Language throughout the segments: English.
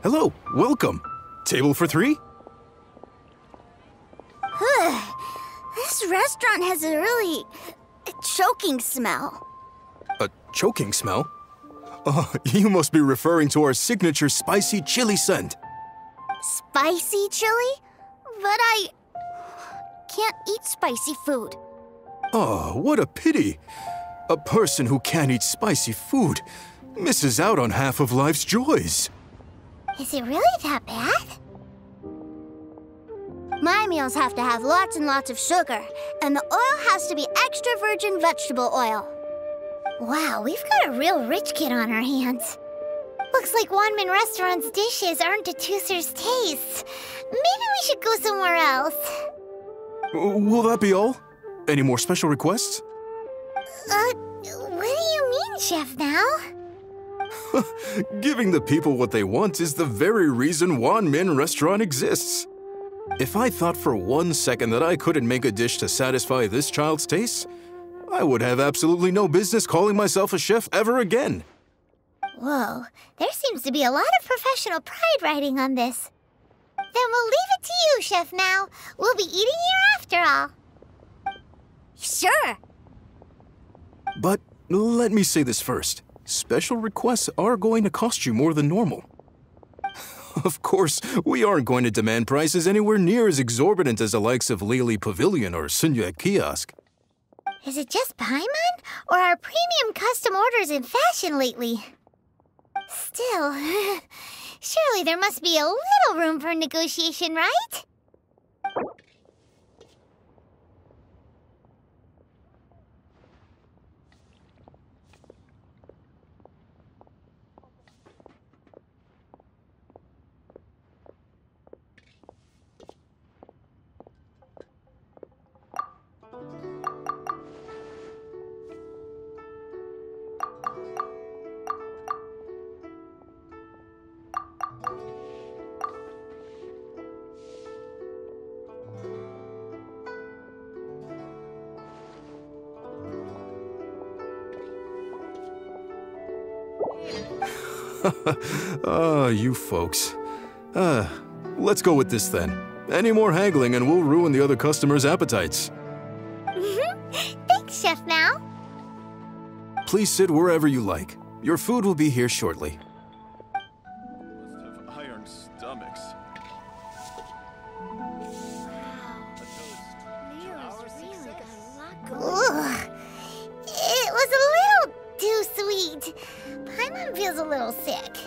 Hello, welcome. Table for three? This restaurant has a really choking smell. A choking smell? Oh, you must be referring to our signature spicy chili scent. Spicy chili? But I can't eat spicy food. Oh, what a pity. A person who can't eat spicy food misses out on half of life's joys. Is it really that bad? My meals have to have lots and lots of sugar, and the oil has to be extra virgin vegetable oil. Wow, we've got a real rich kid on our hands. Looks like Wanmin Restaurant's dishes aren't to Tooser's taste. Maybe we should go somewhere else. Will that be all? Any more special requests? What do you mean, Chef now? Giving the people what they want is the very reason Wanmin Restaurant exists. If I thought for 1 second that I couldn't make a dish to satisfy this child's taste, I would have absolutely no business calling myself a chef ever again. Whoa, there seems to be a lot of professional pride riding on this. Then we'll leave it to you, Chef Now. We'll be eating here after all. Sure. But let me say this first. Special requests are going to cost you more than normal. Of course, we aren't going to demand prices anywhere near as exorbitant as the likes of Lily Pavilion or Sunya Kiosk. Is it just Paimon, or are premium custom orders in fashion lately? Still, surely there must be a little room for negotiation, right? You folks. Let's go with this then. Any more haggling and we'll ruin the other customers' appetites. Thanks, Chef Now. Please sit wherever you like. Your food will be here shortly. Must have iron stomachs. Ugh. It was a little too sweet. Paimon feels a little sick.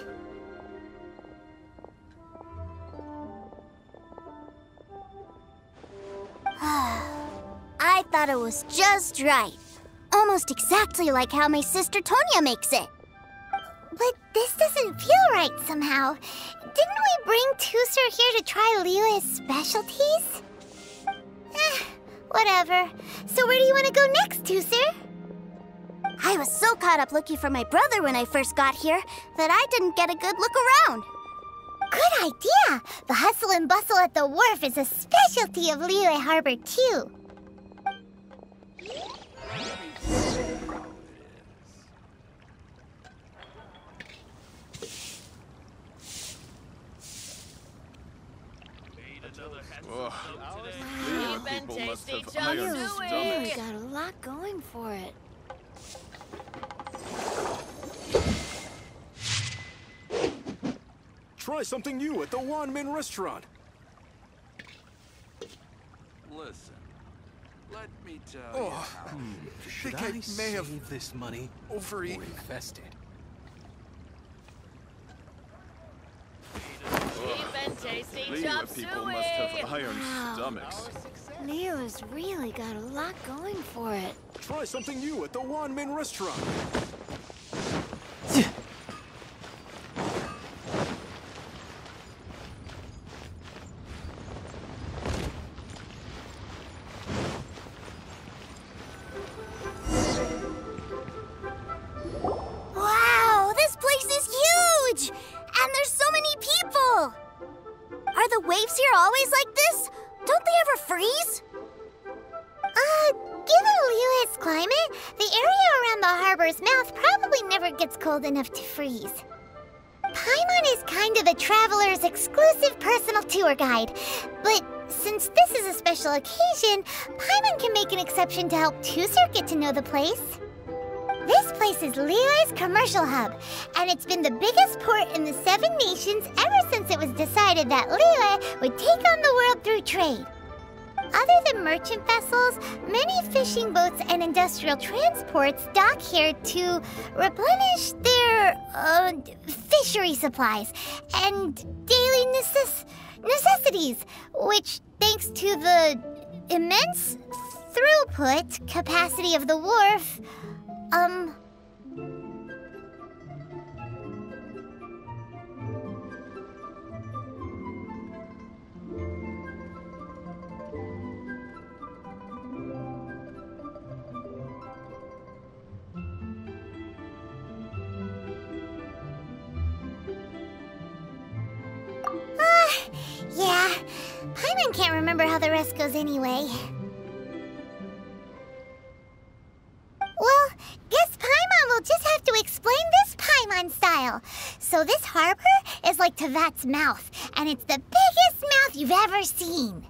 I thought it was just right. Almost exactly like how my sister Tonya makes it. But this doesn't feel right somehow. Didn't we bring Tooser here to try Liyue's specialties? Whatever. So where do you want to go next, Tooser? I was so caught up looking for my brother when I first got here that I didn't get a good look around. Good idea! The hustle and bustle at the wharf is a specialty of Liyue Harbor, too. People must have iron Really stomachs. got a lot going for it. Try something new at the Wanmin Restaurant. Listen, let me tell you. Oh, Should think I may have save this money overeaten. or invest it? Cheap and tasty chop Liyue people must have iron stomachs. Liyue's really got a lot going for it. Try something new at the Wanmin Restaurant. Wow, this place is huge! And there's so many people! Are the waves here always like this? Don't they ever freeze? Given Liyue's climate, the area around the harbor's mouth probably never gets cold enough to freeze. Paimon is kind of the traveler's exclusive personal tour guide. But since this is a special occasion, Paimon can make an exception to help Tusser get to know the place. This place is Lile's commercial hub, and it's been the biggest port in the 7 nations ever since it was decided that Lile would take on the world through trade. Other than merchant vessels, many fishing boats and industrial transports dock here to replenish their fishery supplies and daily necessities, which, thanks to the immense throughput capacity of the wharf, yeah, Paimon can't remember how the rest goes anyway. Well, guess Paimon will just have to explain this Paimon style. So this harbor is like Tevat's mouth, and it's the biggest mouth you've ever seen.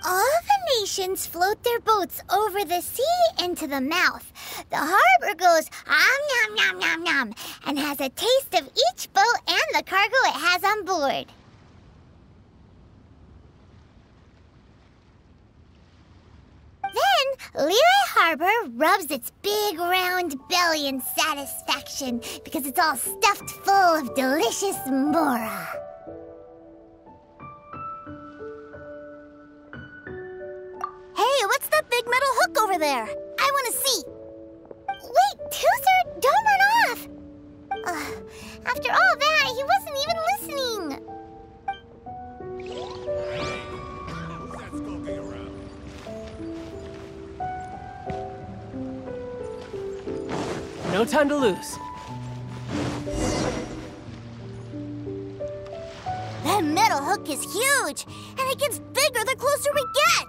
All the nations float their boats over the sea into the mouth. The harbor goes nom nom nom nom and has a taste of each boat and the cargo it has on board. Then, Lile Harbor rubs its big round belly in satisfaction because it's all stuffed full of delicious mora. Hey, what's that big metal hook over there? I want to see. Wait, Tusser, don't run off. After all that, he wasn't even listening. Let's go be around. No time to lose. That metal hook is huge, and it gets bigger the closer we get.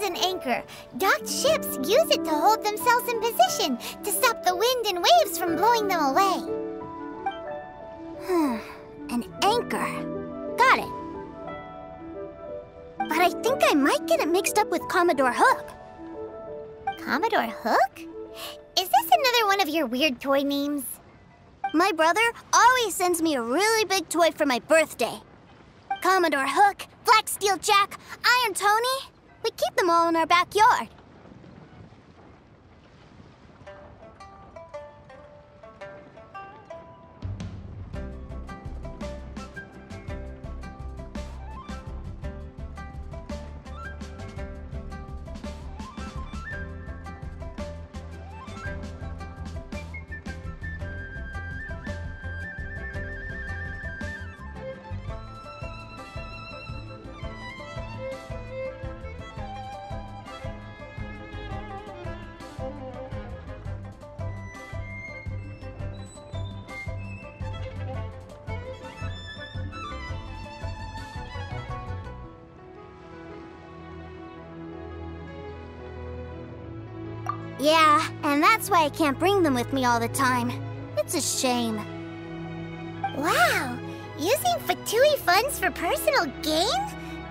An anchor. Docked ships use it to hold themselves in position to stop the wind and waves from blowing them away. An anchor. Got it. But I think I might get it mixed up with Commodore Hook. Commodore Hook? Is this another one of your weird toy names? My brother always sends me a really big toy for my birthday. Commodore Hook, Black Steel Jack, Iron Tony. We keep them all in our backyard. Yeah, and that's why I can't bring them with me all the time. It's a shame. Wow, using Fatui funds for personal gain?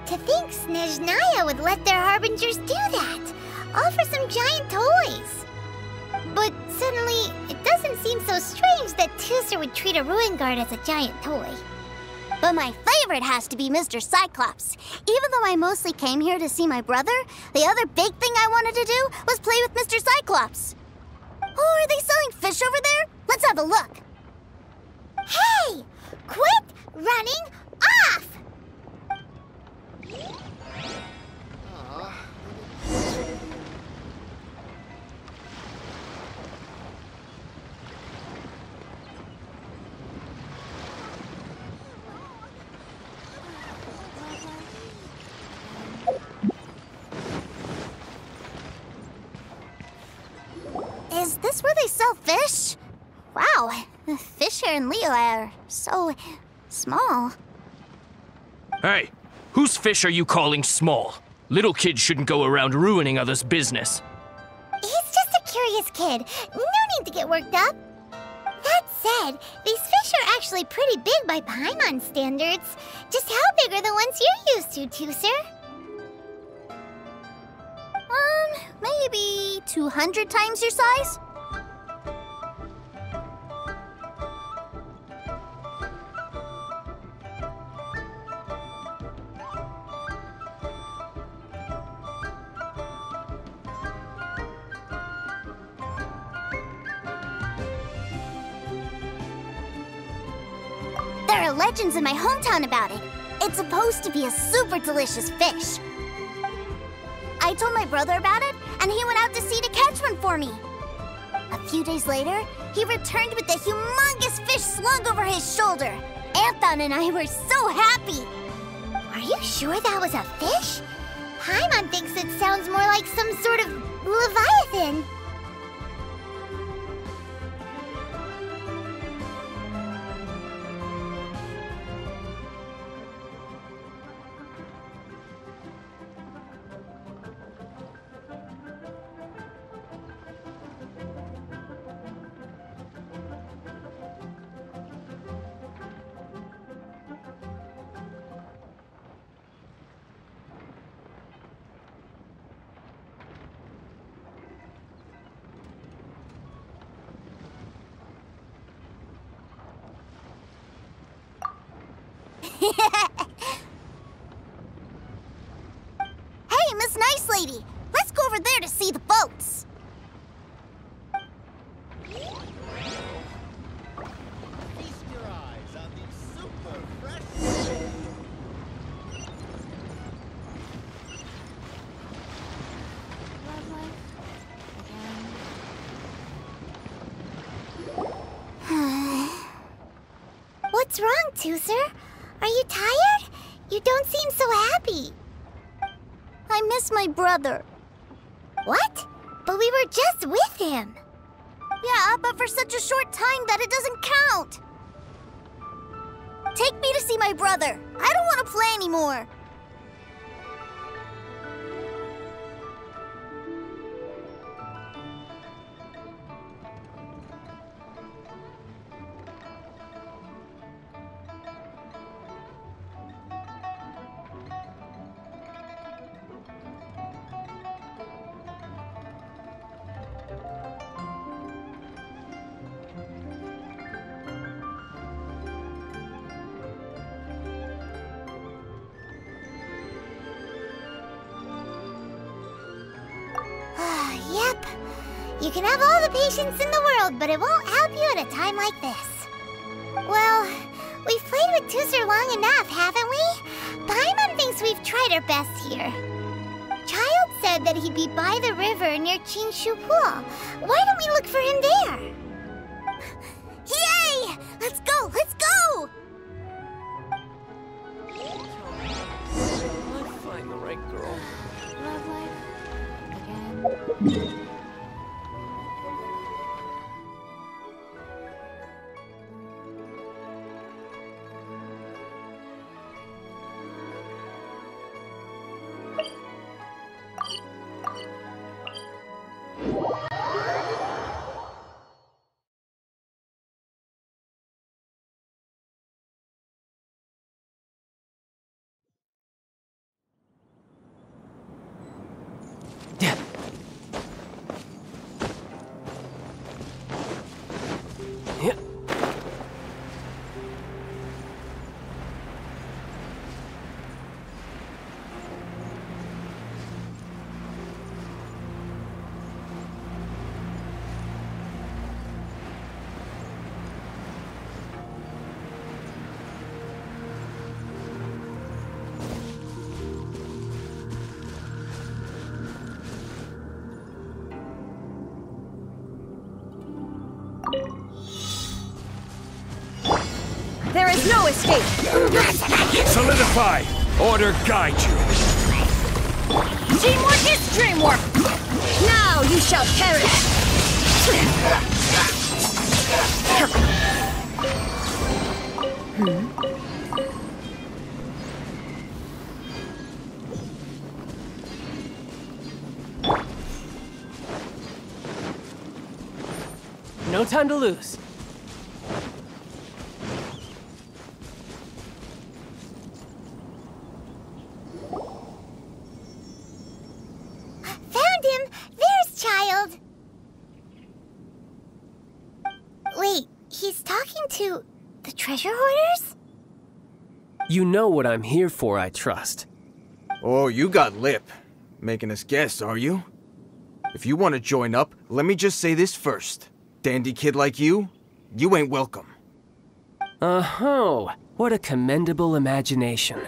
To think Snezhnaya would let their harbingers do that, all for some giant toys. But suddenly, it doesn't seem so strange that Tusser would treat a ruin guard as a giant toy. But my favorite has to be Mr. Cyclops. Even though I mostly came here to see my brother, the other big thing I wanted to do was play with Mr. Cyclops. Oh, are they selling fish over there? Let's have a look. Hey! Quit running off! Is this where they sell fish? Wow, the fish here in Leo are so small. Hey, whose fish are you calling small? Little kids shouldn't go around ruining others' business. He's just a curious kid. No need to get worked up. That said, these fish are actually pretty big by Paimon standards. Just how big are the ones you're used to, Tooser? Maybe 200 times your size? There are legends in my hometown about it. It's supposed to be a super delicious fish. I told my brother about it, and he went out to sea to catch one for me. A few days later, he returned with a humongous fish slung over his shoulder. Anthon and I were so happy. Are you sure that was a fish? Paimon thinks it sounds more like some sort of leviathan. Hey, Miss Nice Lady! Let's go over there to see the boats! Feast your eyes on the super fresh. Love life again. What's wrong, Tooser? Are you tired? You don't seem so happy. I miss my brother. What? But we were just with him. Yeah, but for such a short time that it doesn't count. Take me to see my brother. I don't want to play anymore. Yep. You can have all the patience in the world, but it won't help you at a time like this. Well, we've played with Tooser long enough, haven't we? Paimon thinks we've tried our best here. Childe said that he'd be by the river near Chinshu Pool. Why don't we look for him there? Yay! Let's go! Let's go! I'll find the right girl. Love life again. There is no escape! Solidify! Order guide you! Teamwork is dreamwork! Now you shall perish! No time to lose. Found him! There's Childe! Wait, he's talking to the treasure hoarders? You know what I'm here for, I trust. Oh, you got lip. Making us guess, are you? If you want to join up, let me just say this first. Dandy kid like you ain't welcome. Oh, what a commendable imagination.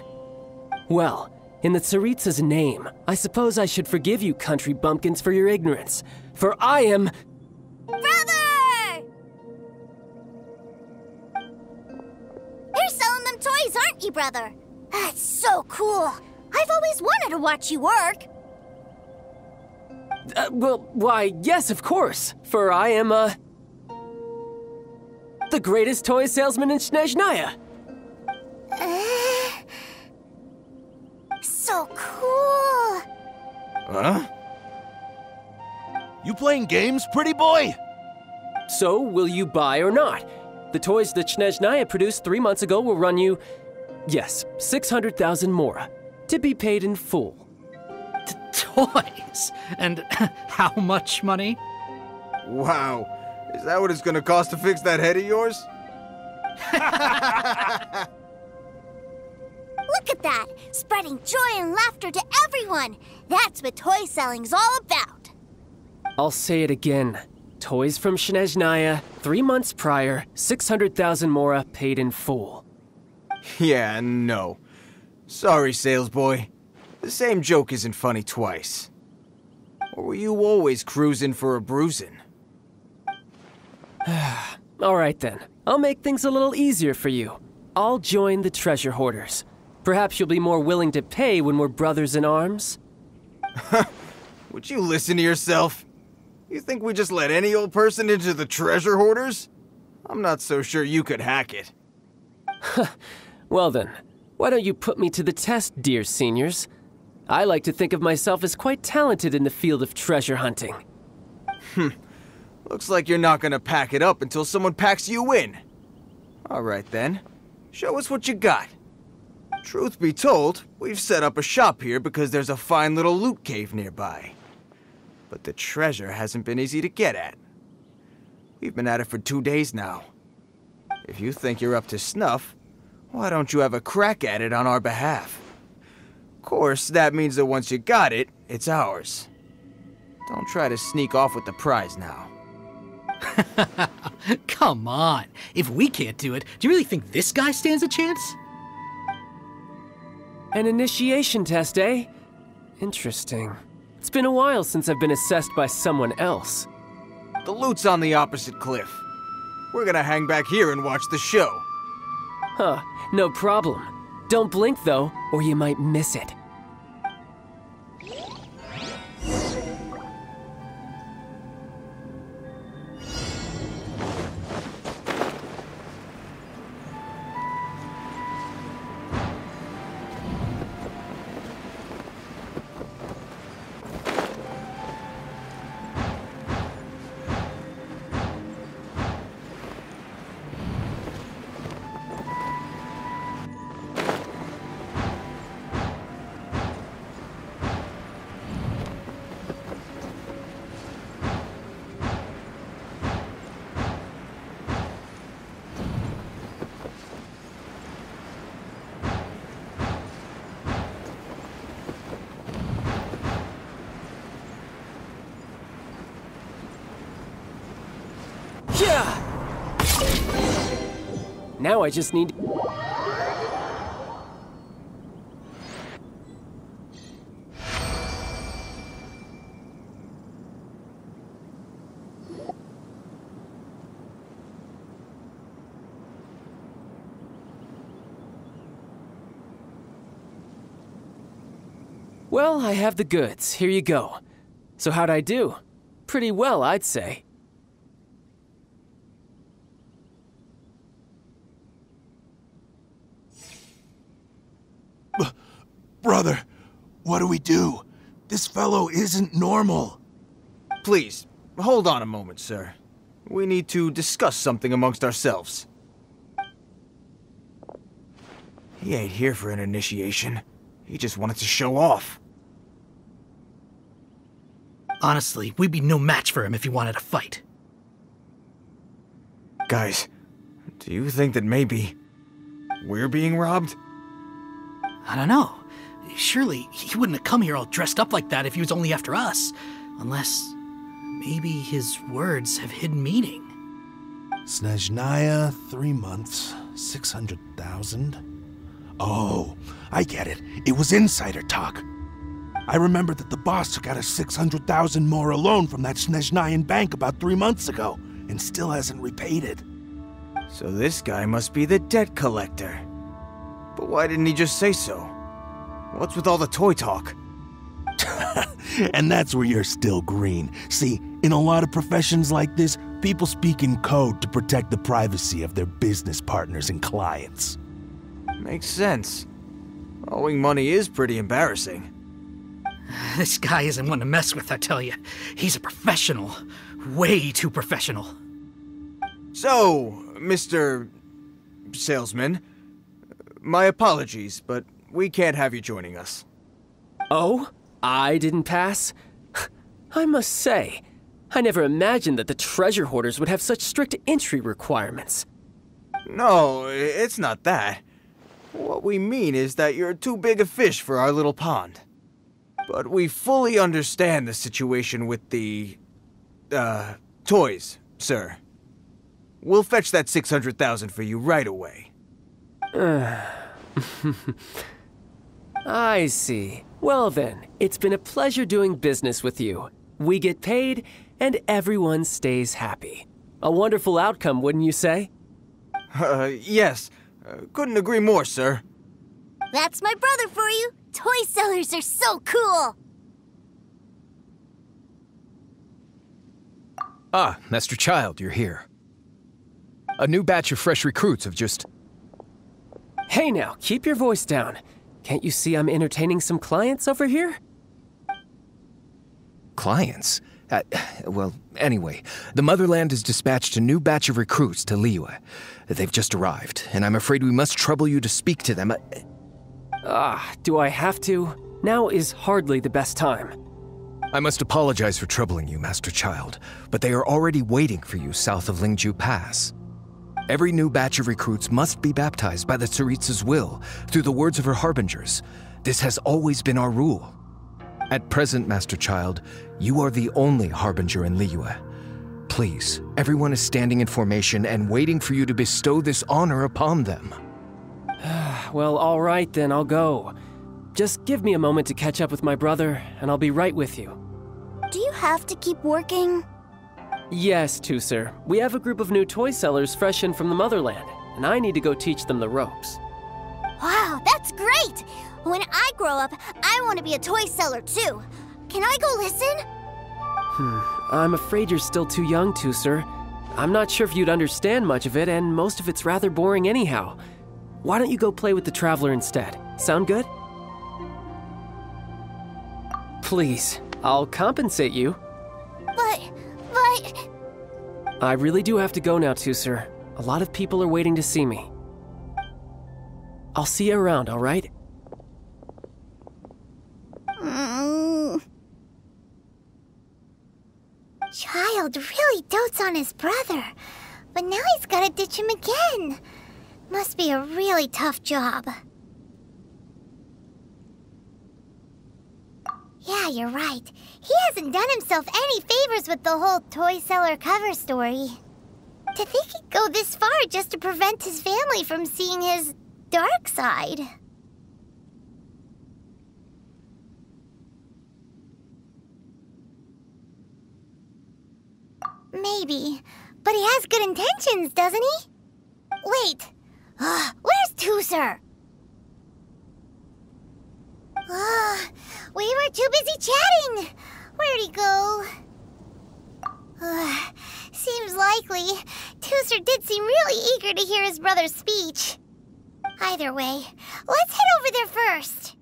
Well, in the Tsaritsa's name, I suppose I should forgive you country bumpkins for your ignorance, for I am... Brother! You're selling them toys, aren't you, brother? That's so cool. I've always wanted to watch you work. Well, why, yes, of course, for I am, the greatest toy salesman in Snezhnaya. So cool. Huh? You playing games, pretty boy? So, will you buy or not? The toys that Snezhnaya produced 3 months ago will run you, yes, 600,000 mora, to be paid in full. Toys? And how much money? Wow. Is that what it's gonna cost to fix that head of yours? Look at that! Spreading joy and laughter to everyone! That's what toy selling's all about! I'll say it again. Toys from Snezhnaya, 3 months prior, 600,000 mora paid in full. Yeah, no. Sorry, salesboy. The same joke isn't funny twice. Or were you always cruising for a bruising? All right then, I'll make things a little easier for you. I'll join the treasure hoarders. Perhaps you'll be more willing to pay when we're brothers in arms? Would you listen to yourself? You think we just let any old person into the treasure hoarders? I'm not so sure you could hack it. Well then, why don't you put me to the test, dear seniors? I like to think of myself as quite talented in the field of treasure hunting. Looks like you're not gonna pack it up until someone packs you in. All right then, show us what you got. Truth be told, we've set up a shop here because there's a fine little loot cave nearby. But the treasure hasn't been easy to get at. We've been at it for 2 days now. If you think you're up to snuff, why don't you have a crack at it on our behalf? Of course, that means that once you got it, it's ours. Don't try to sneak off with the prize now. Come on. If we can't do it, do you really think this guy stands a chance? An initiation test, eh? Interesting. It's been a while since I've been assessed by someone else. The loot's on the opposite cliff. We're gonna hang back here and watch the show. Huh, no problem. Don't blink though, or you might miss it. Yeah! Now I just need... Well, I have the goods. Here you go. So how'd I do? Pretty well, I'd say. Brother, what do we do? This fellow isn't normal. Please, hold on a moment, sir. We need to discuss something amongst ourselves. He ain't here for an initiation. He just wanted to show off. Honestly, we'd be no match for him if he wanted to fight. Guys, do you think that maybe we're being robbed? I don't know. Surely he wouldn't have come here all dressed up like that if he was only after us. Unless maybe his words have hidden meaning. Snezhnaya, 3 months, 600,000. Oh, I get it. It was insider talk. I remember that the boss took out a 600,000 more loan from that Snezhnayan bank about 3 months ago, and still hasn't repaid it. So this guy must be the debt collector. But why didn't he just say so? What's with all the toy talk? And that's where you're still green. See, in a lot of professions like this, people speak in code to protect the privacy of their business partners and clients. Makes sense. Owing money is pretty embarrassing. This guy isn't one to mess with, I tell you. He's a professional. Way too professional. So, Mr. Salesman, my apologies, but we can't have you joining us. Oh? I didn't pass? I must say, I never imagined that the treasure hoarders would have such strict entry requirements. No, it's not that. What we mean is that you're too big a fish for our little pond. But we fully understand the situation with the, toys, sir. We'll fetch that 600,000 for you right away. I see. Well then, it's been a pleasure doing business with you. We get paid, and everyone stays happy. A wonderful outcome, wouldn't you say? Yes. Couldn't agree more, sir. That's my brother for you. Toy sellers are so cool. Ah, Master Childe, you're here. A new batch of fresh recruits have just... Hey now, keep your voice down. Can't you see I'm entertaining some clients over here? Clients? Well, anyway, the Motherland has dispatched a new batch of recruits to Liyue. They've just arrived, and I'm afraid we must trouble you to speak to them. Do I have to? Now is hardly the best time. I must apologize for troubling you, Master Childe, but they are already waiting for you south of Lingju Pass. Every new batch of recruits must be baptized by the Tsaritsa's will, through the words of her harbingers. This has always been our rule. At present, Master Childe, you are the only harbinger in Liyue. Please, everyone is standing in formation and waiting for you to bestow this honor upon them. Well, all right then, I'll go. Just give me a moment to catch up with my brother, and I'll be right with you. Do you have to keep working? Yes, Tusser. We have a group of new toy sellers fresh in from the Motherland, and I need to go teach them the ropes. Wow, that's great! When I grow up, I want to be a toy seller too. Can I go listen? I'm afraid you're still too young, Tusser. I'm not sure if you'd understand much of it, and most of it's rather boring anyhow. Why don't you go play with the Traveler instead? Sound good? Please, I'll compensate you. But... I really do have to go now, Tusser. A lot of people are waiting to see me. I'll see you around, all right? Childe really dotes on his brother, but now he's gotta ditch him again. Must be a really tough job. Yeah, you're right. He hasn't done himself any favors with the whole toy seller cover story. To think he'd go this far just to prevent his family from seeing his dark side. Maybe, but he has good intentions, doesn't he? Wait, where's Tusser? We were too busy chatting. Where'd he go? Seems likely. Tusser did seem really eager to hear his brother's speech. Either way, let's head over there first.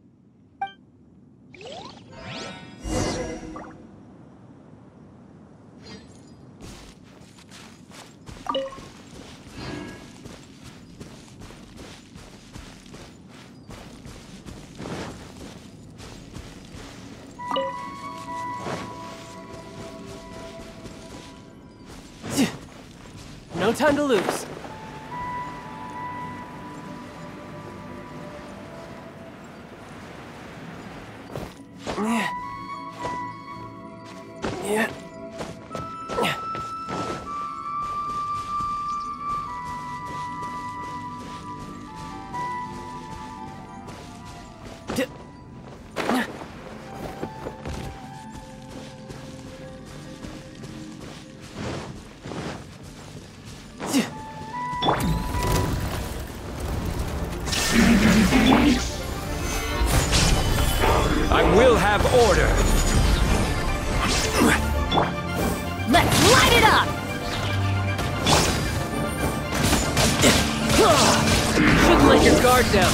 time to lose. Yeah. I will have order. Let's light it up! Shouldn't let your guard down.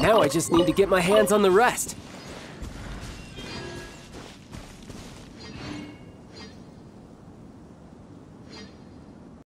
Now I just need to get my hands on the rest.